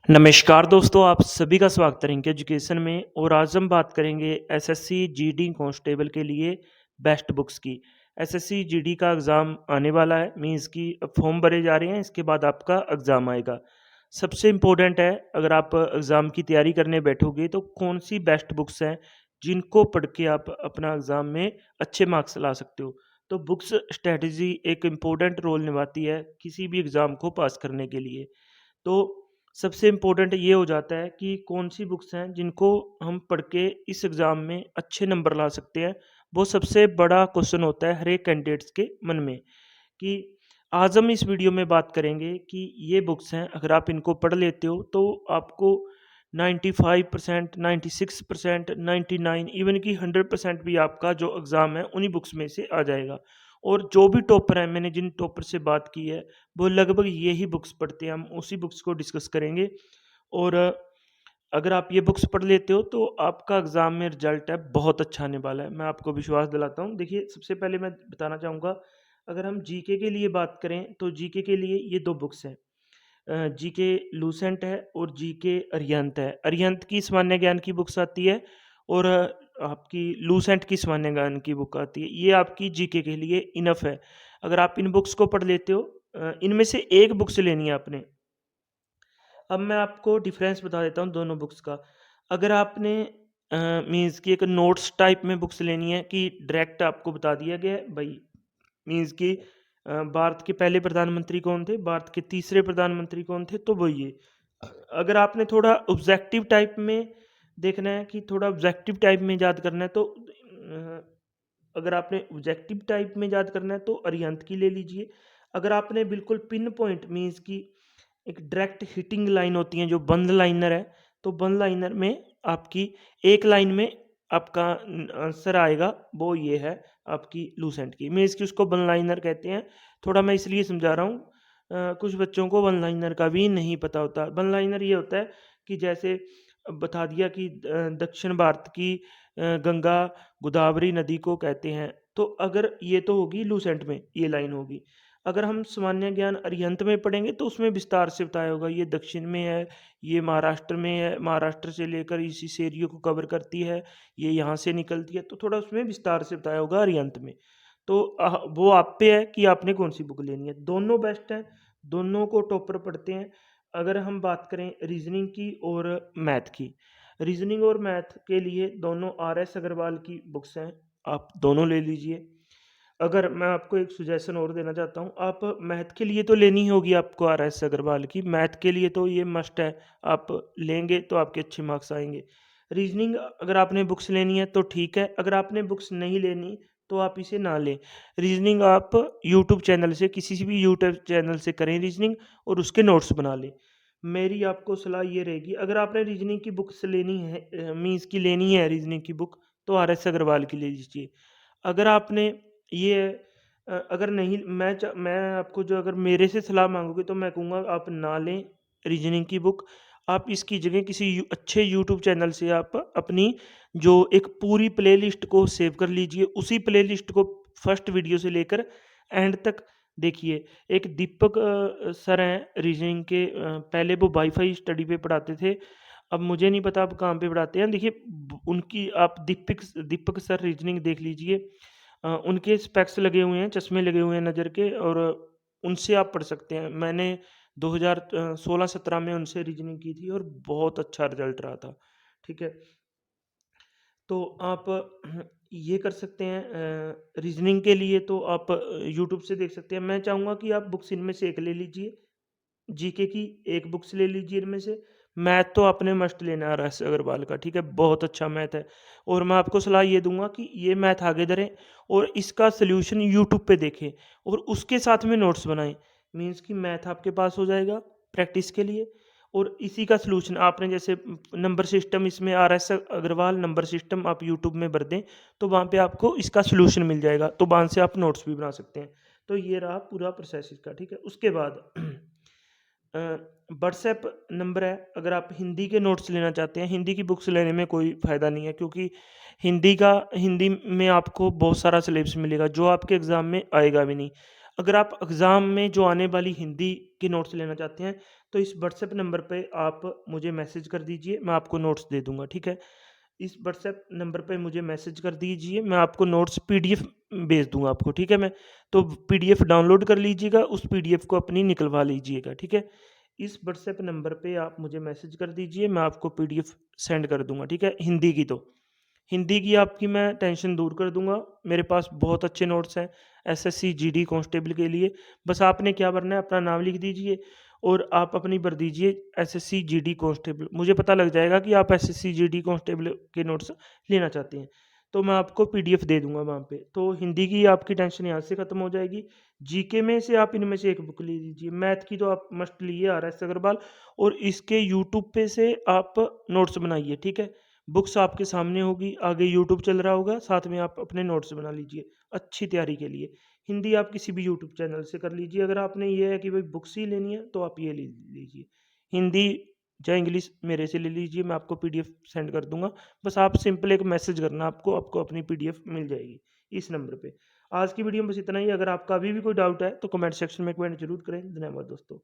नमस्कार दोस्तों, आप सभी का स्वागत है रिंक एजुकेशन में। और आज हम बात करेंगे एसएससी जीडी कांस्टेबल के लिए बेस्ट बुक्स की। एसएससी जीडी का एग्ज़ाम आने वाला है, मीन्स कि अब फॉर्म भरे जा रहे हैं, इसके बाद आपका एग्ज़ाम आएगा। सबसे इम्पोर्टेंट है, अगर आप एग्ज़ाम की तैयारी करने बैठोगे तो कौन सी बेस्ट बुक्स हैं जिनको पढ़ के आप अपना एग्ज़ाम में अच्छे मार्क्स ला सकते हो। तो बुक्स स्ट्रैटेजी एक इम्पोर्टेंट रोल निभाती है किसी भी एग्ज़ाम को पास करने के लिए। तो सबसे इम्पोर्टेंट ये हो जाता है कि कौन-सी बुक्स हैं जिनको हम पढ़ के इस एग्ज़ाम में अच्छे नंबर ला सकते हैं। वो सबसे बड़ा क्वेश्चन होता है हर एक कैंडिडेट्स के मन में, कि आज हम इस वीडियो में बात करेंगे कि ये बुक्स हैं, अगर आप इनको पढ़ लेते हो तो आपको 95%, 96%, 99 इवन कि 100% भी आपका जो एग्ज़ाम है उन्हीं बुक्स में से आ जाएगा। और जो भी टॉपर हैं, मैंने जिन टॉपर से बात की है, वो लगभग यही बुक्स पढ़ते हैं, हम उसी बुक्स को डिस्कस करेंगे। और अगर आप ये बुक्स पढ़ लेते हो तो आपका एग्ज़ाम में रिज़ल्ट है बहुत अच्छा आने वाला है, मैं आपको विश्वास दिलाता हूँ। देखिए, सबसे पहले मैं बताना चाहूँगा, अगर हम जीके के लिए बात करें तो जीके के लिए ये 2 बुक्स हैं। जीके लूसेंट है और जीके अरिहंत है। अरिहंत की सामान्य ज्ञान की बुक्स आती है और आपकी लूसेंट की सामान्य ज्ञान की बुक आती है। ये आपकी जीके के लिए इनफ है। अगर आप इन बुक्स को पढ़ लेते हो, इनमें से एक बुक्स लेनी है आपने। अब मैं आपको डिफ़रेंस बता देता हूँ दोनों बुक्स का। अगर आपने मीन्स कि एक नोट्स टाइप में बुक्स लेनी है कि डायरेक्ट आपको बता दिया गया है भई, मीन्स कि भारत के पहले प्रधानमंत्री कौन थे, भारत के तीसरे प्रधानमंत्री कौन थे, तो वो ये। अगर आपने थोड़ा ऑब्जेक्टिव टाइप में देखना है कि थोड़ा ऑब्जेक्टिव टाइप में याद करना है तो अगर आपने ऑब्जेक्टिव टाइप में याद करना है तो अरिहंत की ले लीजिए। अगर आपने बिल्कुल पिन पॉइंट मीन्स कि एक डायरेक्ट हिटिंग लाइन होती है जो बंद लाइनर है, तो बंद लाइनर में आपकी एक लाइन में आपका आंसर आएगा, वो ये है आपकी लूसेंट की, मीन्स कि उसको वन लाइनर कहते हैं। थोड़ा मैं इसलिए समझा रहा हूँ, कुछ बच्चों को वन लाइनर का भी नहीं पता होता। वन लाइनर ये होता है कि जैसे बता दिया कि दक्षिण भारत की गंगा गोदावरी नदी को कहते हैं, तो अगर ये तो होगी लूसेंट में, ये लाइन होगी। अगर हम सामान्य ज्ञान अरिहंत में पढ़ेंगे तो उसमें विस्तार से बताया होगा, ये दक्षिण में है, ये महाराष्ट्र में है, महाराष्ट्र से लेकर इस एरिया को कवर करती है, ये यहाँ से निकलती है, तो थोड़ा उसमें विस्तार से बताया होगा अरिहंत में। तो वो आप पे है कि आपने कौन सी बुक लेनी है। दोनों बेस्ट हैं, दोनों को टॉपर पढ़ते हैं। अगर हम बात करें रीजनिंग की और मैथ की, रीजनिंग और मैथ के लिए दोनों आर एस अग्रवाल की बुक्स हैं, आप दोनों ले लीजिए। अगर मैं आपको एक सजेशन और देना चाहता हूँ, आप मैथ के लिए तो लेनी होगी आपको आर एस अग्रवाल की, मैथ के लिए तो ये मस्ट है, आप लेंगे तो आपके अच्छे मार्क्स आएंगे। रीजनिंग अगर आपने बुक्स लेनी है तो ठीक है, अगर आपने बुक्स नहीं लेनी तो आप इसे ना लें। रीजनिंग आप यूट्यूब चैनल से, किसी से भी यूट्यूब चैनल से करें रीजनिंग, और उसके नोट्स बना लें। मेरी आपको सलाह ये रहेगी, अगर आपने रीजनिंग की बुक्स लेनी है, मीन्स की लेनी है रीजनिंग की बुक, तो आर एस अग्रवाल की ले लीजिए। अगर आपने ये अगर नहीं, मैं आपको जो, अगर मेरे से सलाह माँगोगे तो मैं कहूँगा आप ना लें रीजनिंग की बुक। आप इसकी जगह किसी अच्छे यूट्यूब चैनल से आप अपनी जो एक पूरी प्लेलिस्ट को सेव कर लीजिए। उसी प्लेलिस्ट को फर्स्ट वीडियो से लेकर एंड तक देखिए। एक दीपक सर हैं रीजनिंग के, पहले वो वाईफ़ाई स्टडी पे पढ़ाते थे। अब मुझे नहीं पता अब कहाँ पे पढ़ाते हैं। देखिए, उनकी आप दीपक दीपक सर रीजनिंग देख लीजिए। उनके स्पेक्स लगे हुए हैं, चश्मे लगे हुए हैं नज़र के, और उनसे आप पढ़ सकते हैं। मैंने 2016-17 में उनसे रीजनिंग की थी और बहुत अच्छा रिजल्ट रहा था। ठीक है? तो आप ये कर सकते हैं। रीजनिंग के लिए तो आप यूट्यूब से देख सकते हैं। मैं चाहूँगा कि आप बुक्स इनमें से एक ले लीजिए। जीके की एक बुक्स ले लीजिए इनमें से। मैथ तो आपने मस्ट लेना है आर.एस. अग्रवाल का, ठीक है? बहुत अच्छा मैथ है। और मैं आपको सलाह ये दूँगा कि ये मैथ आगे धरें और इसका सॉल्यूशन यूट्यूब पे देखें और उसके साथ में नोट्स बनाएँ। मीन्स कि मैथ आपके पास हो जाएगा प्रैक्टिस के लिए, और इसी का सॉल्यूशन आपने जैसे नंबर सिस्टम, इसमें आर.एस. अग्रवाल नंबर सिस्टम आप यूट्यूब में भर दें, तो वहाँ पे आपको इसका सॉल्यूशन मिल जाएगा। तो वहाँ से आप नोट्स भी बना सकते हैं। तो ये रहा पूरा प्रोसेस इसका, ठीक है? उसके बाद अ, व्हाट्सएप नंबर है, अगर आप हिंदी के नोट्स लेना चाहते हैं, हिंदी की बुक्स लेने में कोई फ़ायदा नहीं है, क्योंकि हिंदी में आपको बहुत सारा सिलेबस मिलेगा जो आपके एग्ज़ाम में आएगा भी नहीं। अगर आप एग्ज़ाम में जो आने वाली हिंदी के नोट्स लेना चाहते हैं, तो इस व्हाट्सएप नंबर पे आप मुझे मैसेज कर दीजिए, मैं आपको नोट्स दे दूँगा, ठीक है? इस व्हाट्सएप नंबर पे मुझे मैसेज कर दीजिए, मैं आपको नोट्स पीडीएफ भेज दूँगा आपको, ठीक है? तो पीडीएफ डाउनलोड कर लीजिएगा, उस पीडीएफ को अपनी निकलवा लीजिएगा, ठीक है? इस व्हाट्सएप नंबर पे आप मुझे मैसेज कर दीजिए, मैं आपको पीडीएफ सेंड कर दूँगा, ठीक है? हिंदी की तो। हिंदी की आपकी मैं टेंशन दूर कर दूँगा। मेरे पास बहुत अच्छे नोट्स हैं एसएससी, जीडी कांस्टेबल के लिए। बस आपने क्या भरना है, अपना नाम लिख दीजिए और आप अपनी भर दीजिए एसएससी, जीडी कांस्टेबल। मुझे पता लग जाएगा कि आप एसएससी, जीडी कांस्टेबल के नोट्स लेना चाहते हैं। तो मैं आपको पीडीएफ दे दूँगा वहाँ पे। तो हिंदी की आपकी टेंशन यहाँ से खत्म हो जाएगी। जीके में से आप इनमें से एक बुक ले लीजिए। मैथ की तो आप मस्ट लिए आरएस अग्रवाल, और इसके यूट्यूब पे से आप नोट्स बनाइए, ठीक है? बुक्स आपके सामने होगी, आगे यूट्यूब चल रहा होगा, साथ में आप अपने नोट्स बना लीजिए, अच्छी तैयारी के लिए। हिंदी आप किसी भी यूट्यूब चैनल से कर लीजिए, अगर आपने ये है कि भाई बुक्स ही लेनी है, तो आप ये ले लीजिए। हिंदी या इंग्लिश मेरे से ले लीजिए, मैं आपको पीडीएफ सेंड कर दूँगा। बस आप सिंपल एक मैसेज करना आपको, आपको अपनी पीडीएफ मिल जाएगी, इस नंबर पे। आज की वीडियो में बस इतना ही, अगर आपका अभी भी कोई डाउट है, तो कमेंट सेक्शन में कमेंट ज़रूर करें। धन्यवाद दोस्तों।